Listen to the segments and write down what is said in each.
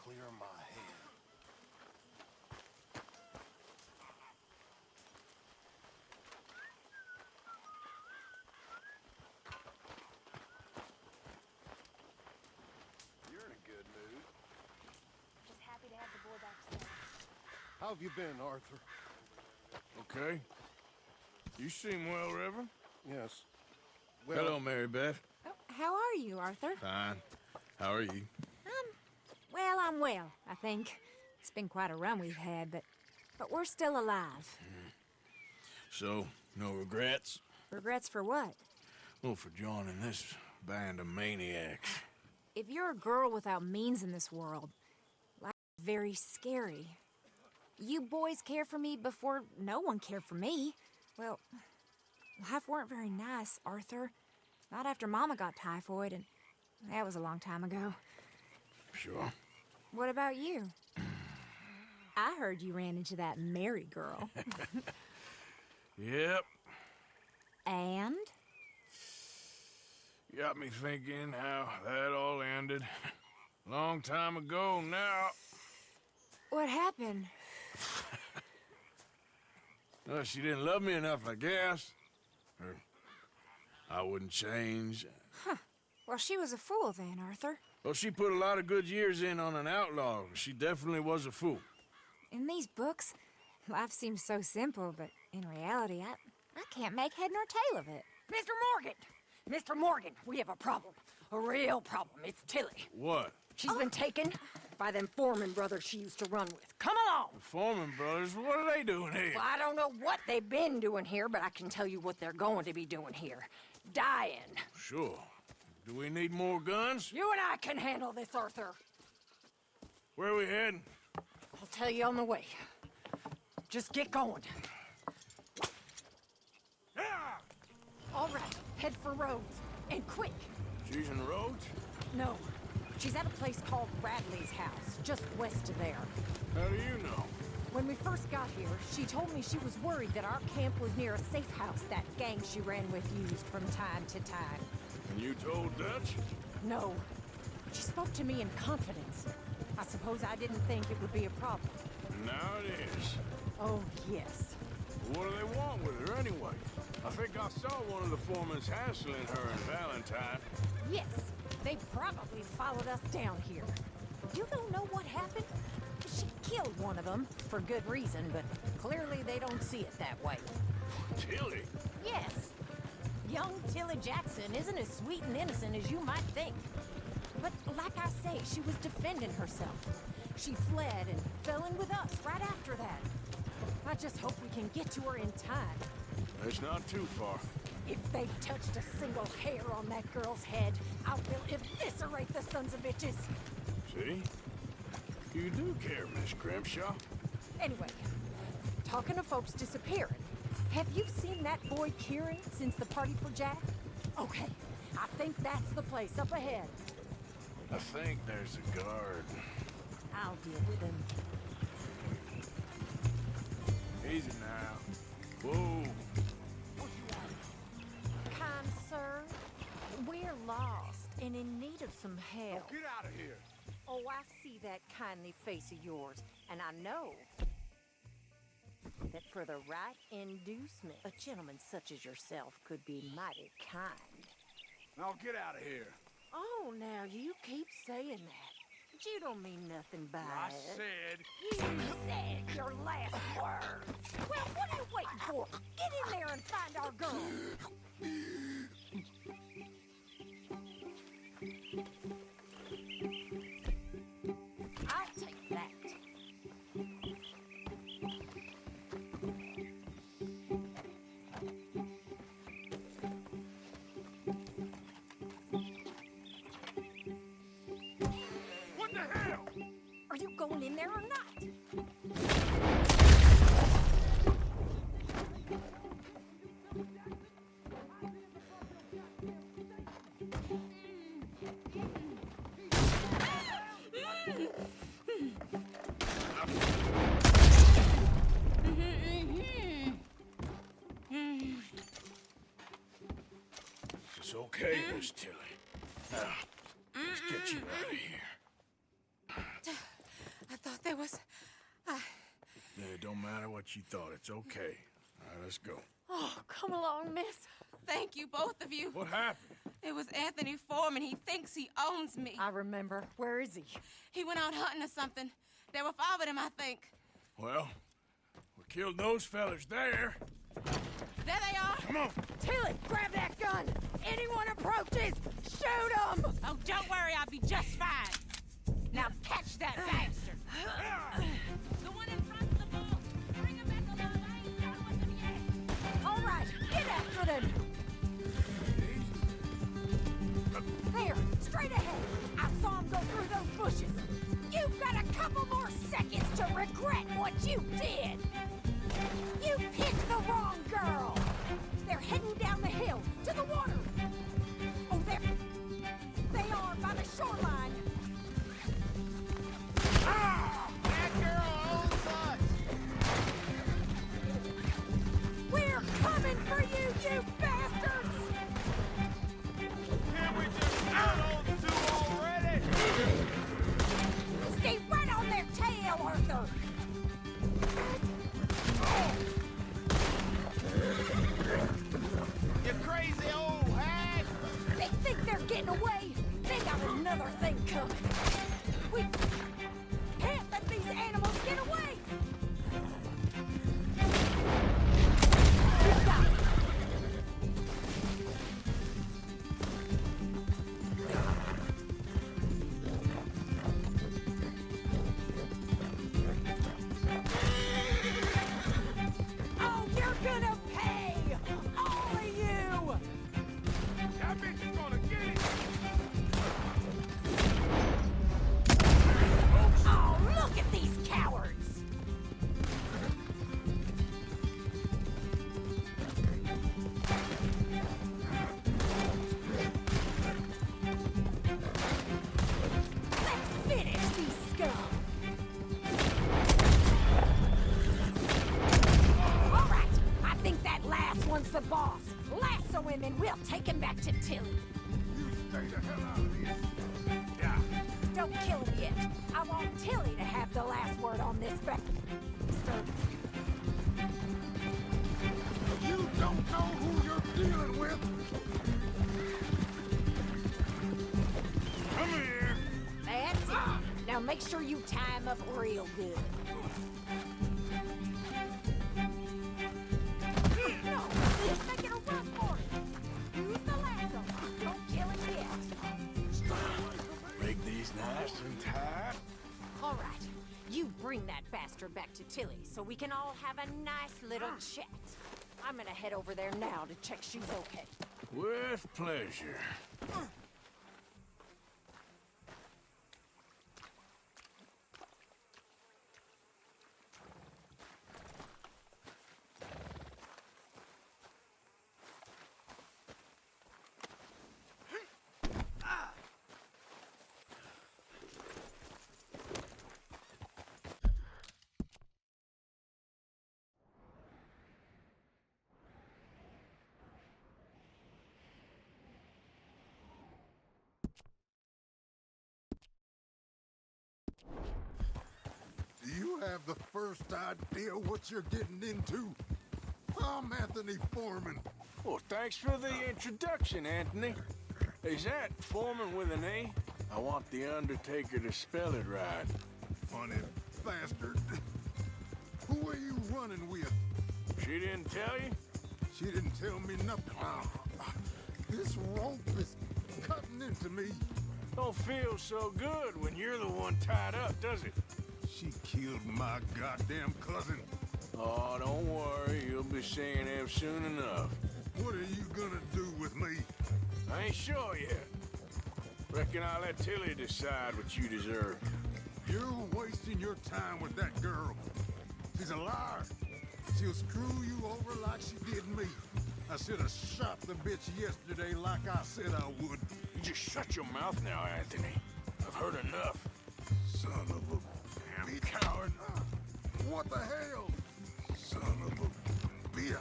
clear my head. You're in a good mood. Just happy to have the boy back to school. How have you been, Arthur? Okay. You seem well, Reverend. Yes. Well, Hello, Mary Beth. Oh, how are you, Arthur? Fine. How are you? Well, I'm well, I think. It's been quite a run we've had, but we're still alive. So, no regrets? Regrets for what? Well, for joining this band of maniacs. If you're a girl without means in this world, life's very scary. You boys cared for me before no one cared for me. Well, life weren't very nice, Arthur. Not after Mama got typhoid, and that was a long time ago. Sure. What about you? I heard you ran into that Mary girl. Yep. And? Got me thinking how that all ended. Long time ago now. What happened? Well, she didn't love me enough, I guess. Or I wouldn't change. Well, she was a fool then, Arthur. Well, she put a lot of good years in on an outlaw. She definitely was a fool. In these books, life seems so simple, but in reality, I can't make head nor tail of it. Mr. Morgan! Mr. Morgan, we have a problem. A real problem. It's Tilly. What? She's been taken by them Foreman brothers she used to run with. Come along! The Foreman brothers, what are they doing here? Well, I don't know what they've been doing here, but I can tell you what they're going to be doing here. Dying. Sure. Do we need more guns? You and I can handle this, Arthur. Where are we heading? I'll tell you on the way. Just get going. All right, head for Rhodes. And quick. She's in Rhodes? No, she's at a place called Radley's house, just west of there. How do you know? When we first got here, she told me she was worried that our camp was near a safe house that gang she ran with used from time to time. And you told Dutch? No. She spoke to me in confidence. I suppose I didn't think it would be a problem. Now it is. Oh, yes. What do they want with her anyway? I think I saw one of the foremans hassling her and Valentine. Yes, they probably followed us down here. You don't know what happened? She killed one of them, for good reason, but clearly they don't see it that way. Tilly? Yes. Young Tilly Jackson isn't as sweet and innocent as you might think. But like I say, she was defending herself. She fled and fell in with us right after that. I just hope we can get to her in time. It's not too far. If they've touched a single hair on that girl's head, I will eviscerate the sons of bitches. See? You do care, Miss Grimshaw. Anyway, talking of folks disappearing, have you seen that boy Kieran since the party for Jack? Okay, I think that's the place up ahead. I think there's a guard. I'll deal with him. Easy now. Whoa. Kind sir, we're lost and in need of some help. Get out of here. Oh, I see that kindly face of yours, and I know that for the right inducement, a gentleman such as yourself could be mighty kind. Now get out of here. Oh, now you keep saying that. But you don't mean nothing by I it. said... You said your last words. Well, what are you waiting for? Get in there and find our girl. I'll take that. What the hell? Are you going in there or not? It's okay, Miss Tilly. Now, let's get you out of here. Yeah, it don't matter what you thought. It's okay. All right, let's go. Oh, come along, miss. Thank you, both of you. What happened? It was Anthony Foreman. He thinks he owns me. I remember. Where is he? He went out hunting or something. There were 5 of them, I think. Well, we killed those fellas there. There they are. Come on. Tilly, grab that gun! Anyone approaches, shoot them! Oh, don't worry. I'll be just fine. Now catch that bastard! The one in front of the ball. Bring him back alive. I ain't done with him yet. All right, get after them! There, straight ahead. I saw him go through those bushes. You've got a couple more seconds to regret what you did. You picked the wrong girl. They're heading down the hill to the water. Oh, there they are by the shoreline. That girl owns us! We're coming for you, you bastards! Can't we just kill those 2 already? Stay right on their tail, Arthur! You crazy old hag! They think they're getting away. They got another thing coming. We can't let these animals get away! You got it. Oh, you're gonna pay! All of you! That bitch is gonna get it! Oh, look at these cowards! Let's finish these scum! All right, I think that last one's the boss. Lasso him and we'll take him back to Tilly. You stay the hell out of here! Yeah. Don't kill him yet. I want Tilly to have the last word on this bastard. You don't know who you're dealing with! Come here. That's it. Now make sure you tie him up real good. No, he's making a run for it. Use the lasso. Don't kill him yet. Make these nice and tight. All right, you bring that bastard back to Tilly so we can all have a nice little chat. I'm gonna head over there now to check she's okay. With pleasure. Do you have the first idea what you're getting into? I'm Anthony Foreman. Well, thanks for the introduction, Anthony. Is that Foreman with an A? I want the Undertaker to spell it right. Funny bastard. Who are you running with? She didn't tell you? She didn't tell me nothing. This rope is cutting into me. Don't feel so good when you're the one tied up, does it? She killed my goddamn cousin. Oh, don't worry. You'll be seeing him soon enough. What are you gonna do with me? I ain't sure yet. Reckon I'll let Tilly decide what you deserve. You're wasting your time with that girl. She's a liar. She'll screw you over like she did me. I should have shot the bitch yesterday like I said I would. You just shut your mouth now, Anthony. I've heard enough. Son of a Damn coward. What the hell? Son of a bitch.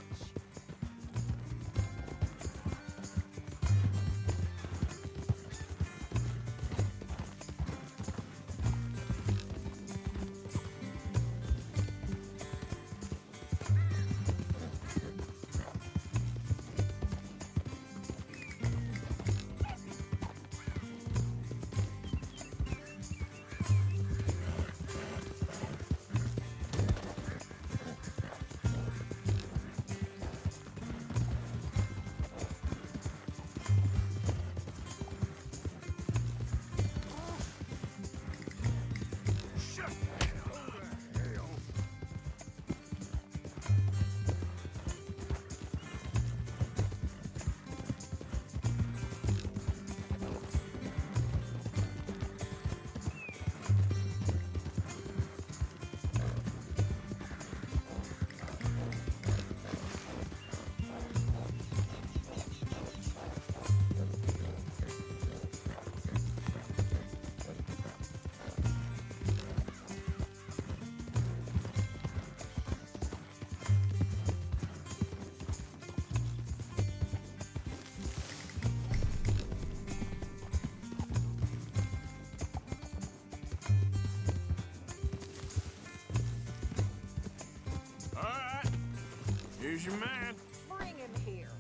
Here's your man. Bring him here.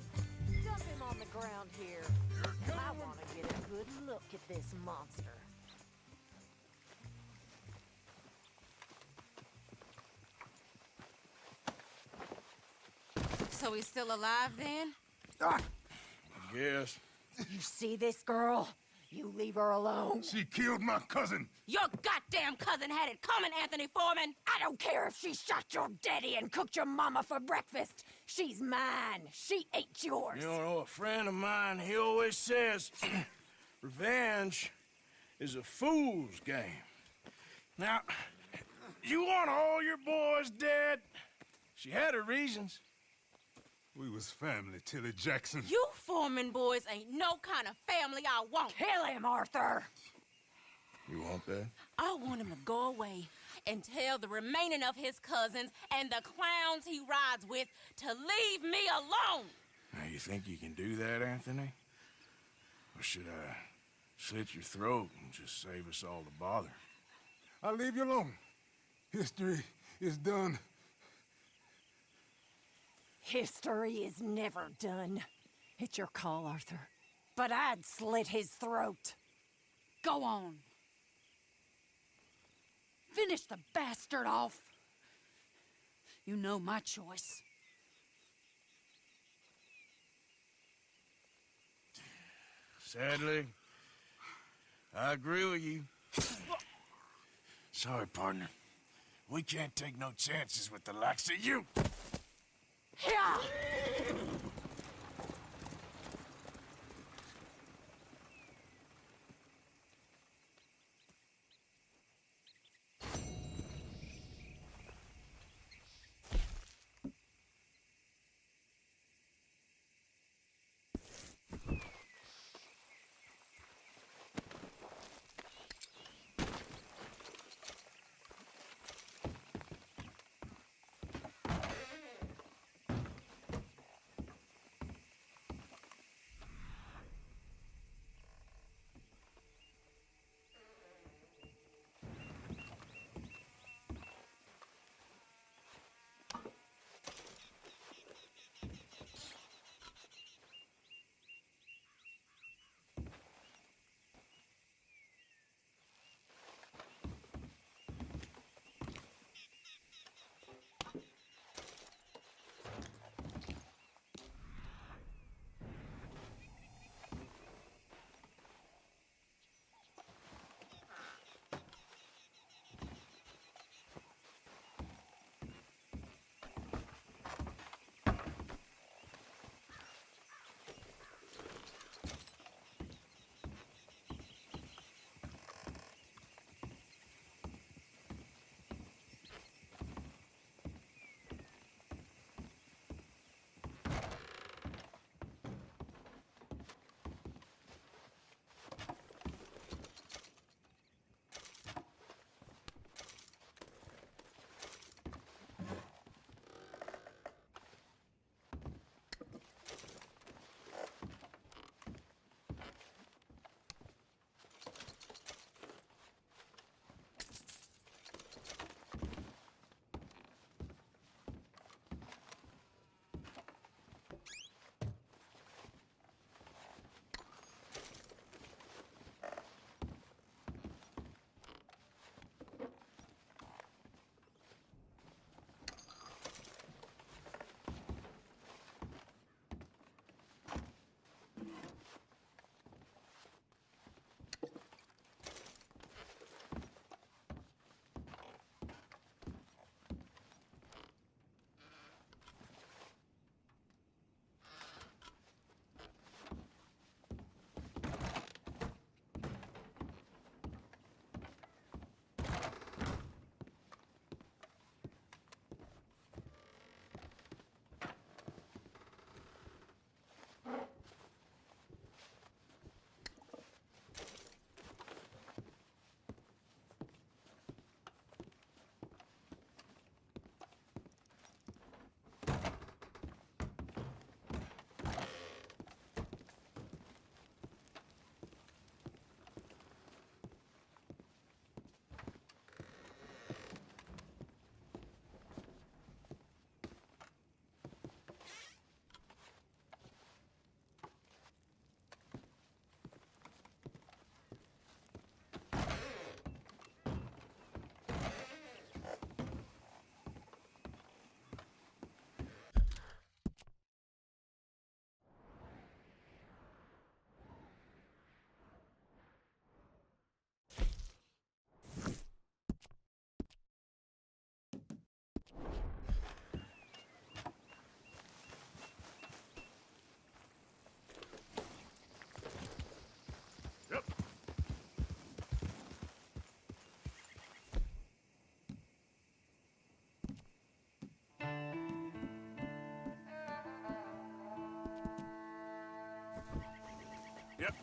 Dump him on the ground here. I want to get a good look at this monster. So he's still alive then? I guess. You see this girl? You leave her alone. She killed my cousin. Your goddamn cousin had it coming, Anthony Foreman! I don't care if she shot your daddy and cooked your mama for breakfast. She's mine. She ate yours. You know, a friend of mine, he always says, revenge is a fool's game. Now, you want all your boys dead? She had her reasons. We was family, Tilly Jackson. You Foreman boys ain't no kind of family I want. Kill him, Arthur. You want that? I want him to go away and tell the remaining of his cousins and the clowns he rides with to leave me alone. Now, you think you can do that, Anthony? Or should I slit your throat and just save us all the bother? I'll leave you alone. History is done. History is never done. It's your call, Arthur. But I'd slit his throat. Go on. Finish the bastard off. You know my choice. Sadly, I agree with you. Sorry, partner. We can't take no chances with the likes of you. Yeah! Yep.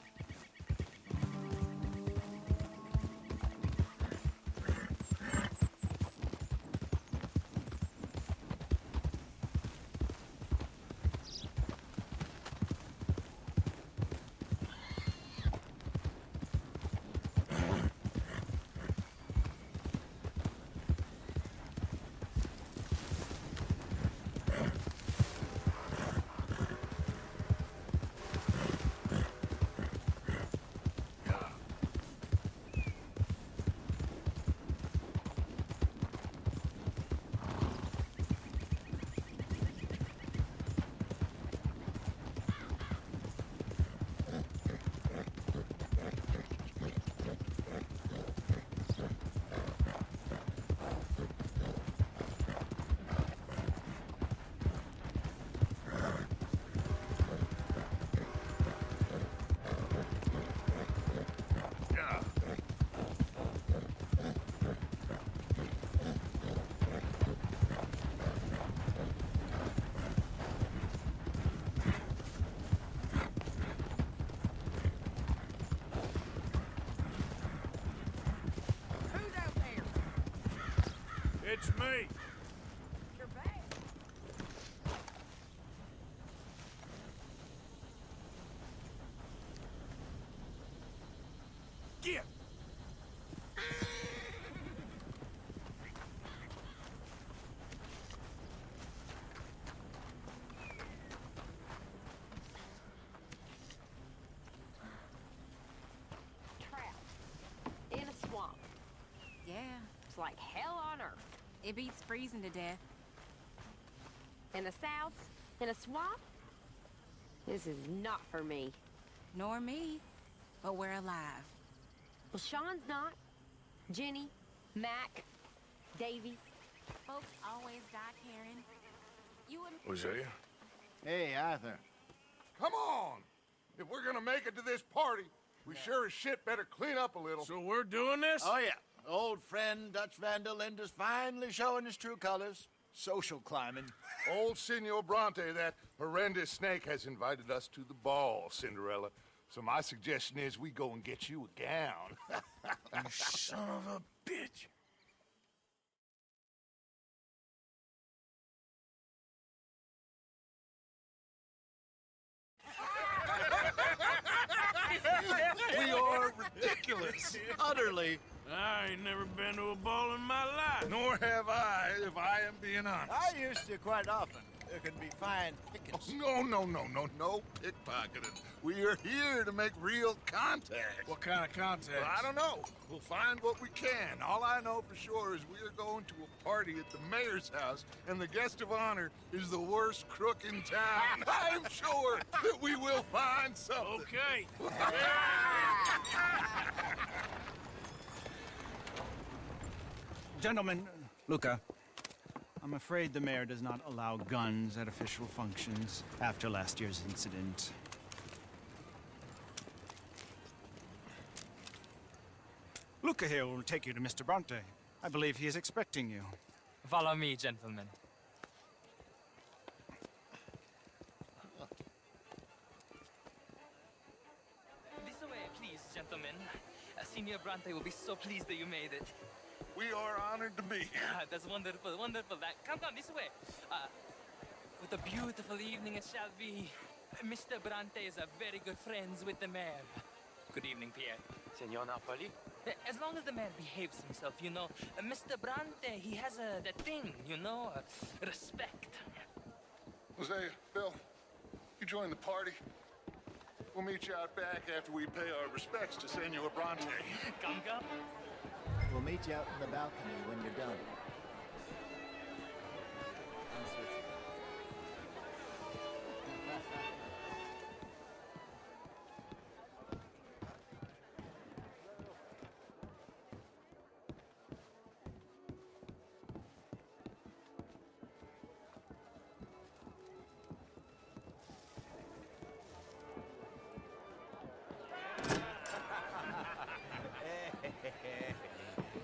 It's me. You're back. Get! Trapped in a swamp. Yeah, It's like hell on earth. it beats freezing to death. In the south, in a swamp? This is not for me. Nor me, but we're alive. Well, Sean's not. Jenny, Mac, Davy. Folks always die caring. You and Was that you? Hey, Arthur. Come on! If we're gonna make it to this party, we sure as shit better clean up a little. So we're doing this? Oh, yeah. Old friend Dutch Van der Linde's finally showing his true colors. Social climbing. Old Senor Bronte, that horrendous snake, has invited us to the ball, Cinderella. So my suggestion is we go and get you a gown. You son of a bitch. We are ridiculous. Utterly. I ain't never been to a ball in my life. Nor have I, if I am being honest. I used to quite often. There can be fine pickings. No pickpocketing. We are here to make real contact. What kind of contact? Well, I don't know. We'll find what we can. All I know for sure is we are going to a party at the mayor's house, and the guest of honor is the worst crook in town. I'm sure that we will find something. Okay. Gentlemen, Luca, I'm afraid the mayor does not allow guns at official functions after last year's incident. Luca here will take you to Mr. Bronte. I believe he is expecting you. Follow me, gentlemen. This way, please, gentlemen. Senior Bronte will be so pleased that you made it. We are honored to be here. That's wonderful, wonderful. Come, this way. What a beautiful evening it shall be. Mr. Bronte is a very good friends with the mayor. Good evening, Pierre. Senor Napoli? As long as the mayor behaves himself, you know. Mr. Bronte, he has that thing, you know, respect. Jose, Bill, you join the party. We'll meet you out back after we pay our respects to Senor Bronte. Come. We'll meet you out in the balcony when you're done.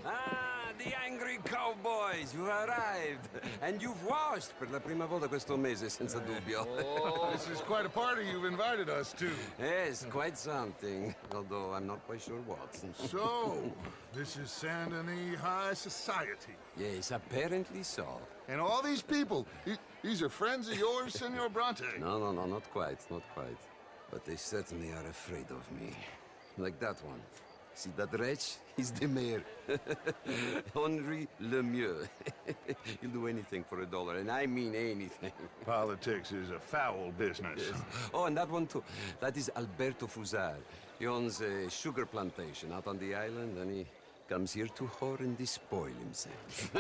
Ah, the angry cowboys, you arrived. And you've washed per la prima volta questo mese, senza dubbio. This is quite a party you've invited us to. Yes, quite something. Although I'm not quite sure what. So, this is Saint Denis High Society. Yes, apparently so. And all these people, these are friends of yours, Senor Bronte? No, not quite, not quite. But they certainly are afraid of me. Like that one. See that wretch? He's the mayor. Henri Lemieux. He'll do anything for $1, and I mean anything. Politics is a foul business. Yes. Oh, and that one too. That is Alberto Fusar. He owns a sugar plantation out on the island, and he comes here to whore and despoil himself.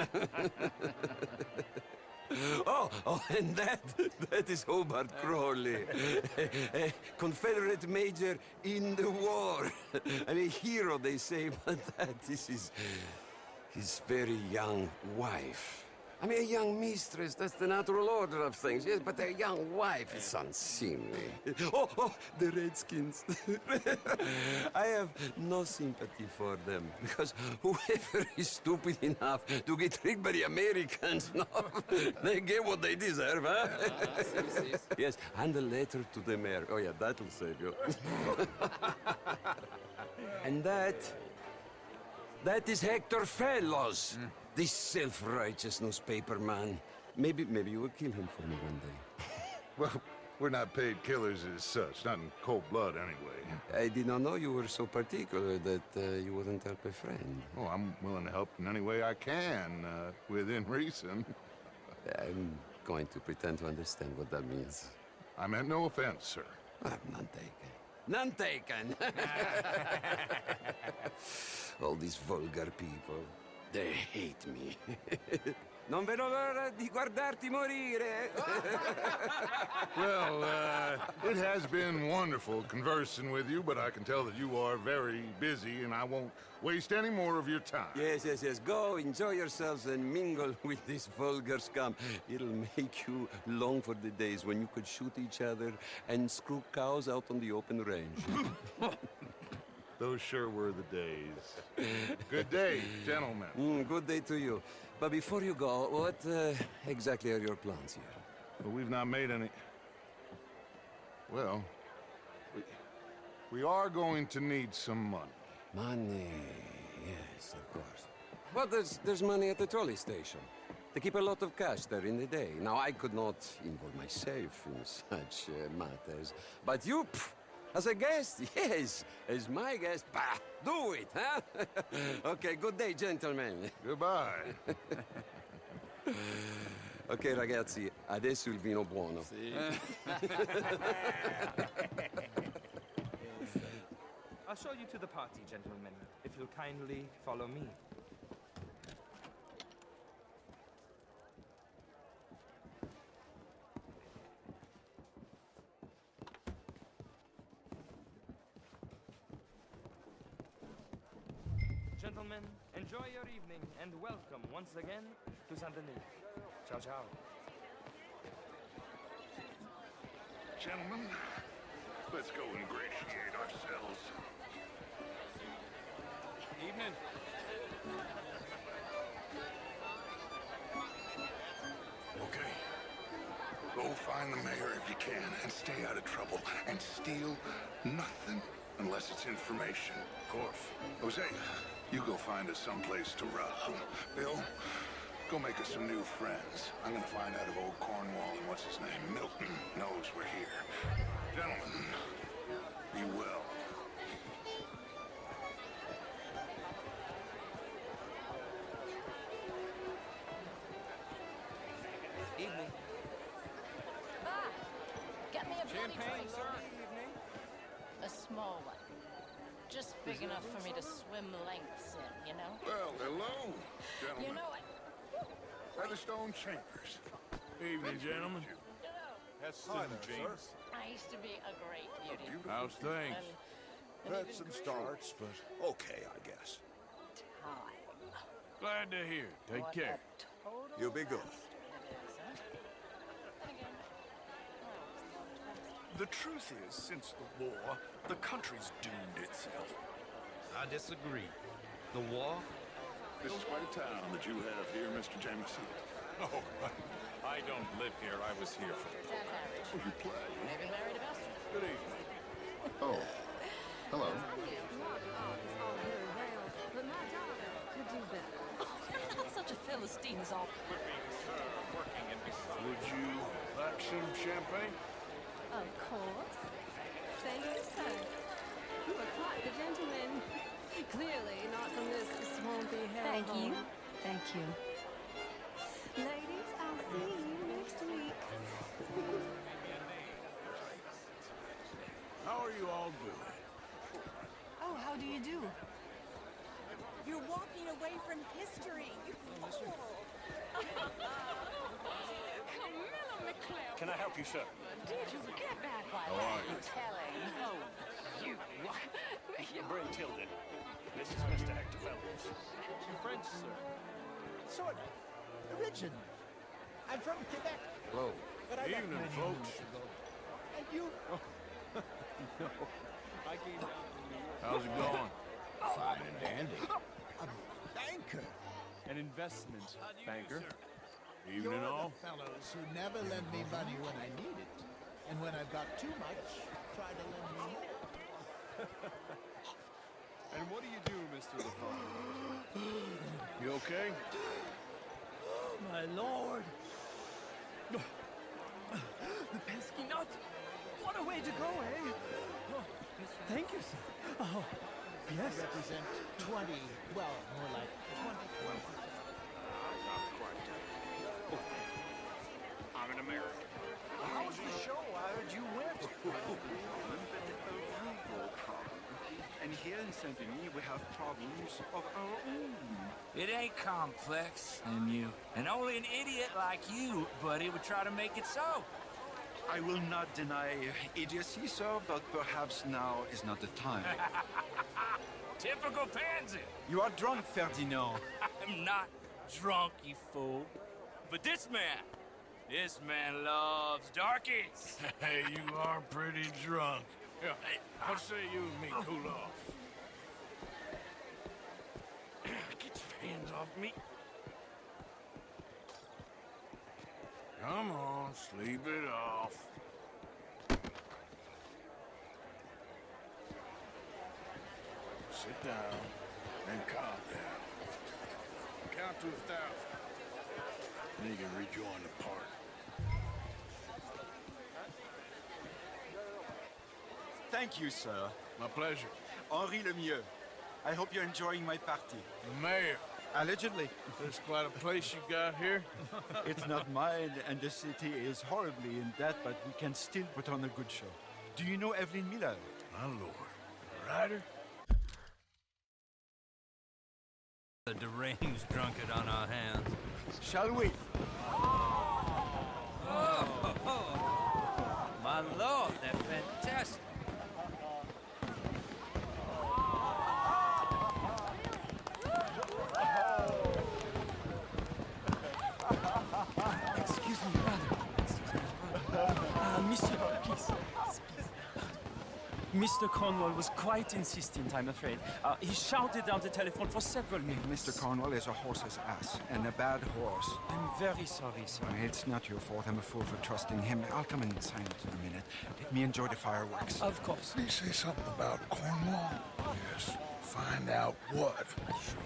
Oh, and that is Hobart Crawley, a Confederate major in the war. I mean, a hero, they say, but that is his very young wife. I mean, a young mistress, that's the natural order of things, yes, but a young wife is unseemly. Oh, the Redskins. I have no sympathy for them, because whoever is stupid enough to get tricked by the Americans, no, they get what they deserve, huh? Yes, and a letter to the mayor. Oh, yeah, that'll save you. And that is Hector Fellows. This self-righteous newspaper man. Maybe you will kill him for me one day. Well, we're not paid killers as such, not in cold blood anyway. I did not know you were so particular that you wouldn't help a friend. Oh, I'm willing to help in any way I can, within reason. I'm going to pretend to understand what that means. I meant no offense, sir. None taken. None taken! All these vulgar people. They hate me. Non vedo l'ora di guardarti morire. Well, it has been wonderful conversing with you, but I can tell that you are very busy, and I won't waste any more of your time. Yes. Go, enjoy yourselves, and mingle with this vulgar scum. It'll make you long for the days when you could shoot each other and screw cows out on the open range. Those sure were the days. Good day, gentlemen. Good day to you. But before you go, what exactly are your plans here? Well, we've not made any... Well, we are going to need some money. Money, yes, of course. Well, there's money at the trolley station. They keep a lot of cash there in the day. Now, I could not involve myself in such matters. But you... As a guest? Yes. As my guest? Bah, do it, huh? Okay, good day, gentlemen. Goodbye. Ok, ragazzi, adesso il vino buono. Sì. I'll show you to the party, gentlemen, if you'll kindly follow me. Gentlemen, enjoy your evening and welcome once again to Saint Denis. Ciao, ciao. Gentlemen, let's go ingratiate ourselves. Evening. Okay. Go find the mayor if you can and stay out of trouble. And steal nothing unless it's information. Of course. Jose, you go find us someplace to rob. Bill, go make us some new friends. I'm gonna find out if old Cornwall and what's his name, Milton, knows we're here. Gentlemen, be well. Evening. Get me a bloody drink. Evening. A small one. Just big enough for me to swim lengths in, you know? Well, hello, gentlemen. You know what? Featherstone Chambers. Evening, gentlemen. Hi there, James. I used to be a great beauty. How's things? And That's some starts, but okay, I guess. time. Glad to hear. Take What care. a total You'll be good. bastard it is, huh? And again, The truth is, since the war, the country's doomed itself. I disagree. The war? This is quite a town that you have here, Mr. Jameson. Oh, I don't live here. I was here for... Would you play? Maybe married a bastard. Good evening. Oh, hello. But my daughter could do better. Such a Philistine is all. Working in beside... Would you like some champagne? Of course. Thank you, sir. You are quite the gentleman. Clearly not from this swampy hellhole. Thank you. Thank you. Ladies, I'll see you next week. How are you all doing? Oh, how do you do? You're walking away from history. You fool. Camilla McClellan. Can I help you, sir? Did you get that? Why, How are you? telling. Oh, you. Bring Tilden. This is Mr. Hector Fellows. You French, sir? Sort of. Originally. I'm from Quebec. Hello. But I left Evening, many folks. years ago. And you? No. I came down from New York. How's it going? Fine and dandy. A banker. An investment banker. Evening, You're all. the fellows who never lend me money when I need it. And when I've got too much, try to lend me more. And what do you do, Mr. LaFond? You okay? My lord! The pesky nut! What a way to go, eh? Oh, thank you, sir. Oh, yes. I represent 20, well, more like 24. I'm an American. How was the show? How did you win? And here in Saint-Denis, we have problems of our own. It ain't complex, and only an idiot like you, buddy, would try to make it so. I will not deny idiocy, sir, but perhaps now is not the time. Typical pansy. You are drunk, Ferdinand. I'm not drunk, you fool. But this man loves darkies. Hey, you are pretty drunk. Yeah, what say you and me cool off? Get your hands off me. Come on, sleep it off. Sit down and calm down. Count to 1,000. Then you can rejoin the party. Thank you, sir. My pleasure. Henri Lemieux. I hope you're enjoying my party. The mayor. Allegedly. There's quite a place you got here. It's not mine, and the city is horribly in debt, but we can still put on a good show. Do you know Evelyn Miller? My lord. A writer? The deranged drunkard on our hands. Shall we? My lord, they're fantastic. Excuse me, brother. Monsieur, please. Mr. Cornwall was quite insistent, I'm afraid. He shouted down the telephone for several minutes. Mr. Cornwall is a horse's ass, and a bad horse. I'm very sorry, sir. It's not your fault. I'm a fool for trusting him. I'll come in silence in a minute. Let me enjoy the fireworks. Of course. Did he say something about Cornwall? Yes. Find out what. Sure.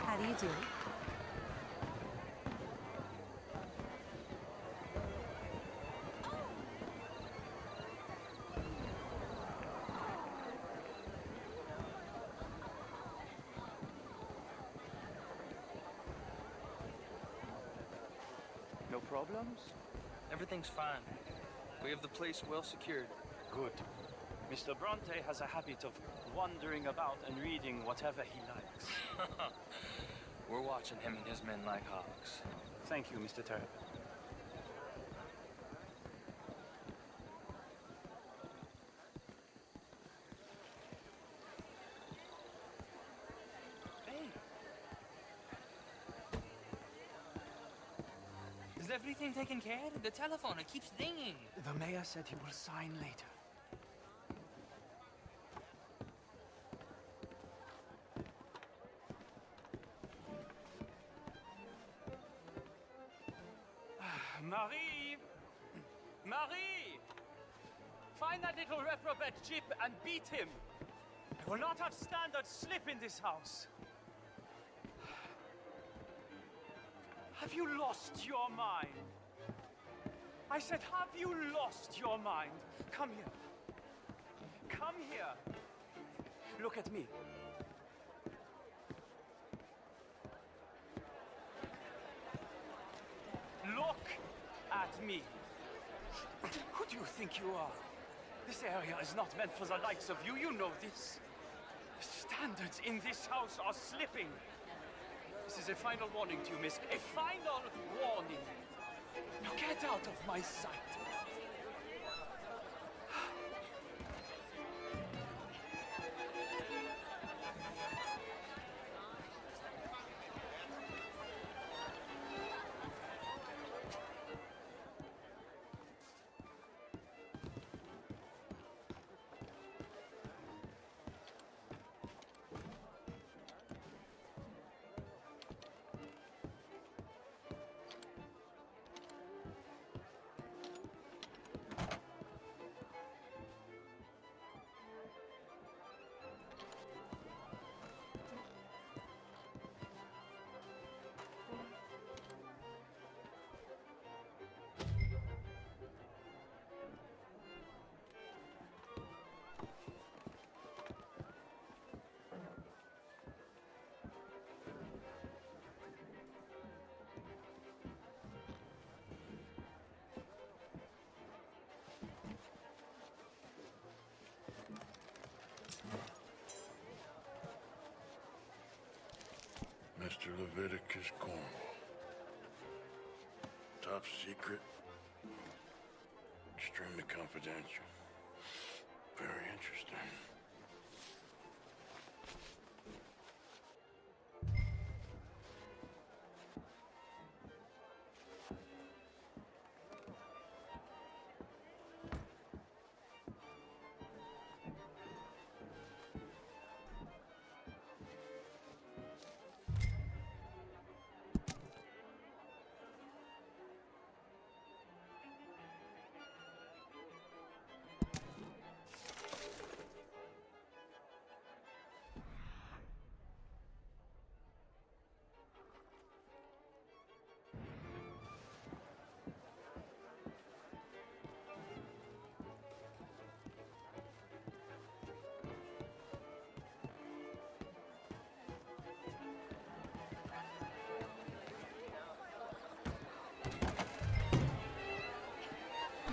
How do you do? No problems? Everything's fine. We have the place well secured. Good. Mr. Bronte has a habit of wandering about and reading whatever he likes. We're watching him and his men like hawks. Thank you, Mr. Terrapin. everything taken care of? The telephone, it keeps ringing. The mayor said he will sign later. Marie! Marie! Find that little reprobate Chip and beat him. I will not have standard slip in this house. Have you lost your mind? I said, have you lost your mind? Come here. Come here. Look at me. Look at me. Who do you think you are? This area is not meant for the likes of you. You know this. The standards in this house are slipping. This is a final warning to you, miss. A final warning. Now get out of my sight. Mr. Leviticus Cornwall. Top secret. Extremely confidential. Very interesting.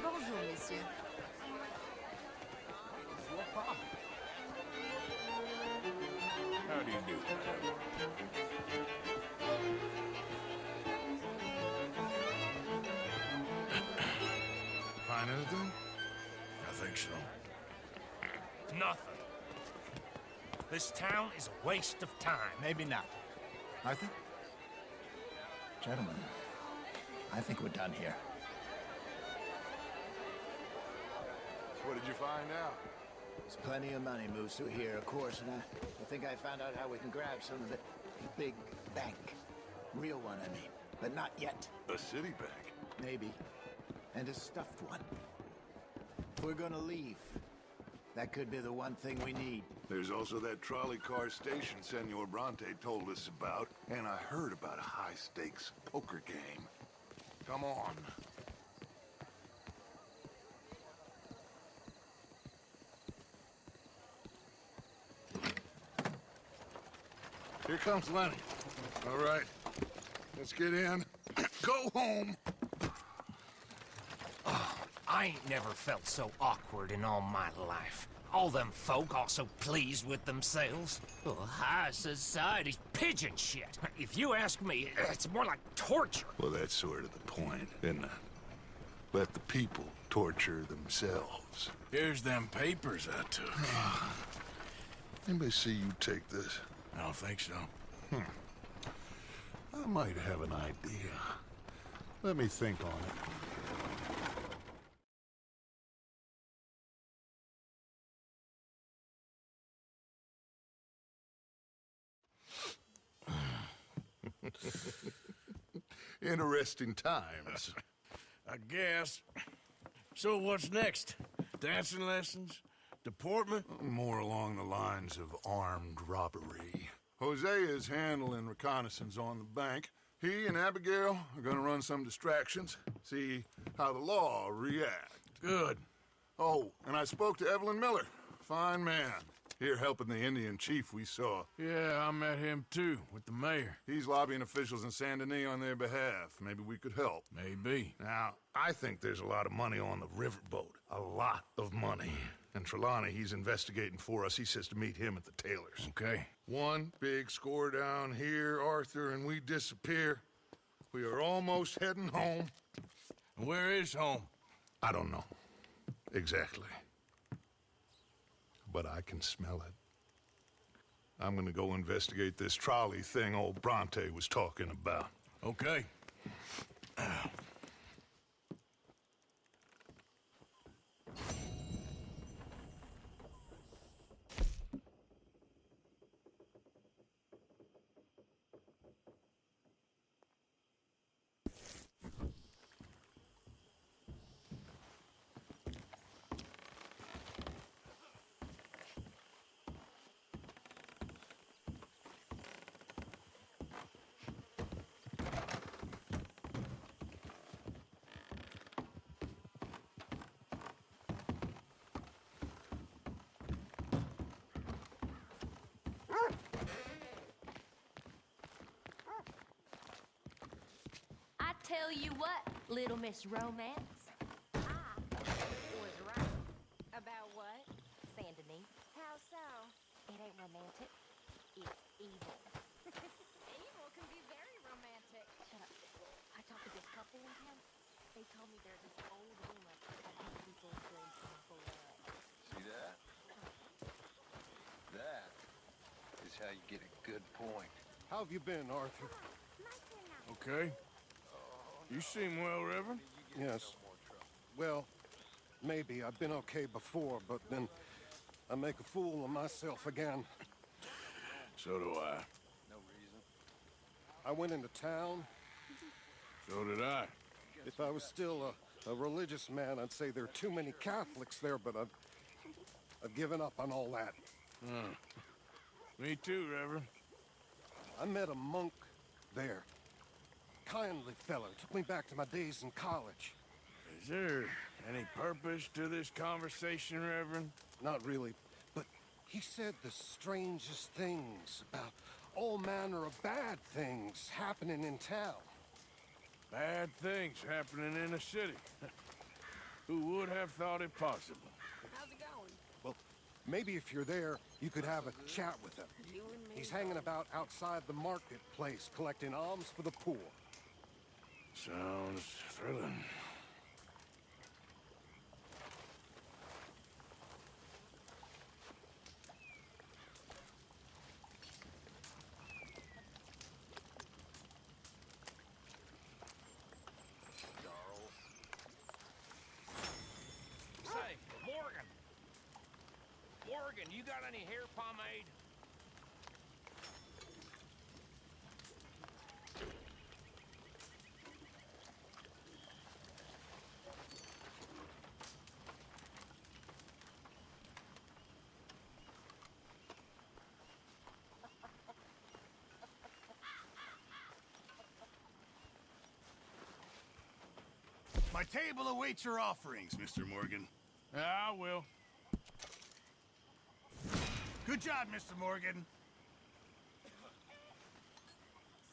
Bonjour, monsieur. What problem? How do you do, madam? Find anything? I think so. Nothing. This town is a waste of time. Maybe not. Arthur? Gentlemen, I think we're done here. What did you find out? There's plenty of money moves through here, of course, and I think I found out how we can grab some of it. A big bank. Real one, I mean. But not yet. A city bank? Maybe. And a stuffed one. If we're gonna leave, that could be the one thing we need. There's also that trolley car station Senor Bronte told us about, and I heard about a high-stakes poker game. Come on. Here comes Lenny. All right, let's get in. Go home. Oh, I ain't never felt so awkward in all my life. All them folk all so pleased with themselves. Oh, high society's pigeon shit. If you ask me, it's more like torture. Well, that's sort of the point, isn't it? Let the people torture themselves. Here's them papers I took. Anybody see you take this? I don't think so. I might have an idea. Let me think on it. Interesting times. I guess. So what's next? Dancing lessons? Deportment? More along the lines of armed robbery. Hosea is handling reconnaissance on the bank. He and Abigail are gonna run some distractions, see how the law react. Good. Oh, and I spoke to Evelyn Miller. Fine man. Here helping the Indian chief we saw. Yeah, I met him too, with the mayor. He's lobbying officials in Saint Denis on their behalf. Maybe we could help. Maybe. Now, I think there's a lot of money on the riverboat. A lot of money. And Trelawney, he's investigating for us. He says to meet him at the Taylor's. Okay. One big score down here, Arthur, and we disappear. We are almost heading home. Where is home? I don't know. Exactly. But I can smell it. I'm gonna go investigate this trolley thing old Bronte was talking about. Okay. Tell you what, little Miss Romance. I was right. About what? Saint Denis. How so? It ain't romantic. It's evil. Evil can be very romantic. Shut up. I talked to this couple in town. They told me there's this old rumor about people doing some blood. See that? That is how you get a good point. How have you been, Arthur? Okay. You seem well, Reverend. Yes. Well, maybe. I've been okay before, but then I make a fool of myself again. So do I. No reason. I went into town. So did I. If I was still a religious man, I'd say there are too many Catholics there, but I've given up on all that. Me too, Reverend. I met a monk there. Kindly fellow, took me back to my days in college. Is there any purpose to this conversation, Reverend? Not really, but he said the strangest things about all manner of bad things happening in town. Bad things happening in a city. Who would have thought it possible? How's it going? Well, maybe if you're there, you could have a chat with him. You and me. He's hanging about outside the marketplace, collecting alms for the poor. Sounds thrilling. Say, Morgan. Morgan, you got any hair pomade? My table awaits your offerings, Mr. Morgan. I will. Good job, Mr. Morgan.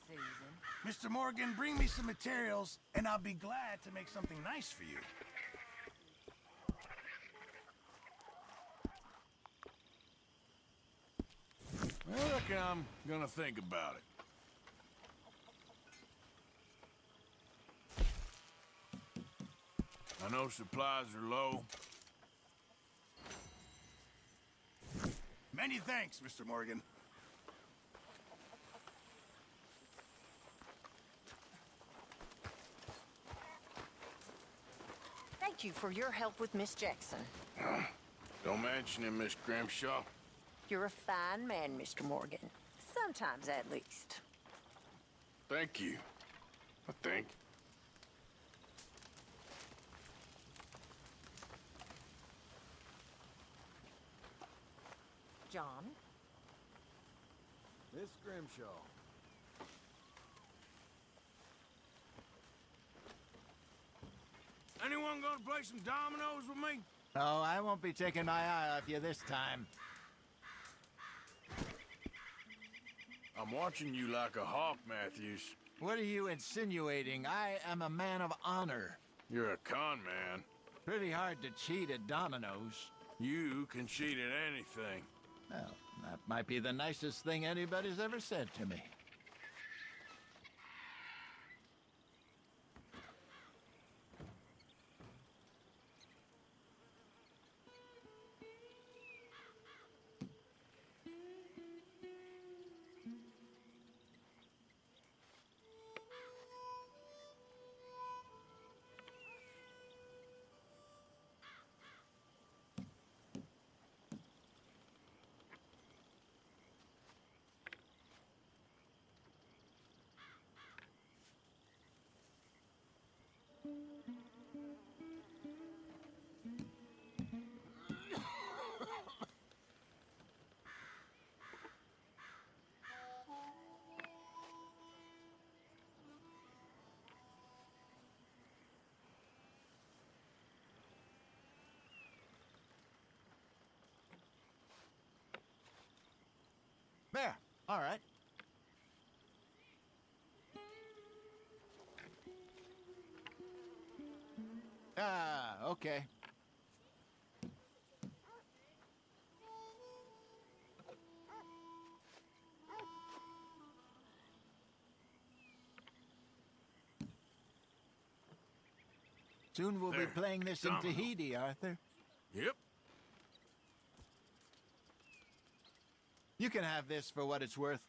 Susan. Mr. Morgan, bring me some materials, and I'll be glad to make something nice for you. I reckon I'm gonna think about it. I know supplies are low. Many thanks, Mr. Morgan. thank you for your help with Miss Jackson. Don't mention it, Miss Grimshaw. You're a fine man, Mr. Morgan. Sometimes, at least. Thank you. I think. John? Miss Grimshaw. Anyone gonna play some dominoes with me? Oh, I won't be taking my eye off you this time. I'm watching you like a hawk, Matthews. What are you insinuating? I am a man of honor. You're a con man. Pretty hard to cheat at dominoes. You can cheat at anything. Well, that might be the nicest thing anybody's ever said to me. There. All right. Ah, okay. Soon we'll be playing this in Tahiti, Arthur. Yep. You can have this for what it's worth.